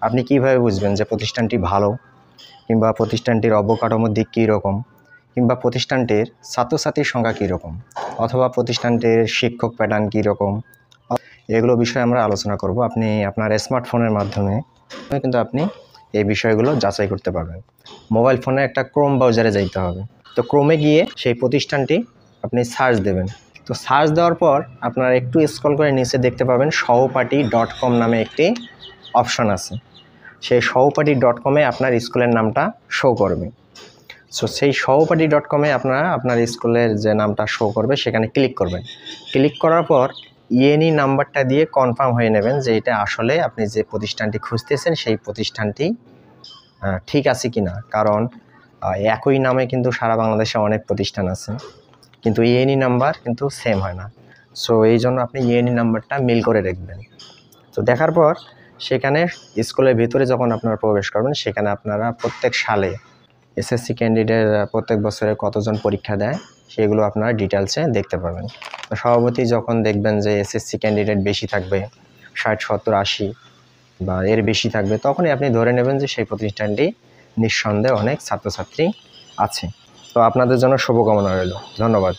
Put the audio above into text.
আপনি কিভাবে বুঝবেন যে প্রতিষ্ঠানটি ভালো, কিংবা প্রতিষ্ঠানটির অবকাঠামোর দিক কী রকম, কিংবা প্রতিষ্ঠানটির ছাত্রছাত্রীর সংখ্যা কীরকম, অথবা প্রতিষ্ঠানটির শিক্ষক প্যাটার্ন কীরকম, এগুলো বিষয়ে আমরা আলোচনা করব। আপনি আপনার স্মার্টফোনের মাধ্যমে কিন্তু আপনি এই বিষয়গুলো যাচাই করতে পারবেন। মোবাইল ফোনে একটা ক্রোম ব্রাউজারে যাইতে হবে। তো ক্রোমে গিয়ে সেই প্রতিষ্ঠানটি আপনি সার্চ দেবেন। তো সার্চ দেওয়ার পর আপনারা একটু স্ক্রল করে নিচে দেখতে পাবেন সহপাঠী.com নামে একটি অপশন আছে। সেই সহপাঠী.com-এ আপনার স্কুলের নামটা শো করবে। সো সেই সহপাঠী.com-এ আপনারা আপনার স্কুলের যে নামটা শো করবে সেখানে ক্লিক করবেন। ক্লিক করার পর ইএনই নাম্বারটা দিয়ে কনফার্ম হয়ে নেবেন যে এটা আসলে আপনি যে প্রতিষ্ঠানটি খুঁজতেছেন সেই প্রতিষ্ঠানটি ঠিক আছে কি না। কারণ একই নামে কিন্তু সারা বাংলাদেশে অনেক প্রতিষ্ঠান আছে, কিন্তু ইএনই নাম্বার কিন্তু সেম হয় না। সো এই জন্য আপনি ইএনই নাম্বারটা মিল করে রাখবেন। তো দেখার পর সেখানে স্কুলের ভিতরে যখন আপনারা প্রবেশ করবেন সেখানে আপনারা প্রত্যেক সালে এসএসসি ক্যান্ডিডেট প্রত্যেক বছরে কতজন পরীক্ষা দেয় সেগুলো আপনারা ডিটেলসে দেখতে পাবেন। তো সভাপতি যখন দেখবেন যে এসএসসি ক্যান্ডিডেট বেশি থাকবে, 60, 70, 80 বা এর বেশি থাকবে, তখনই আপনি ধরে নেবেন যে সেই প্রতিষ্ঠানটি নিঃসন্দেহে অনেক ছাত্রছাত্রী আছে। তো আপনাদের জন্য শুভকামনা রইল। ধন্যবাদ।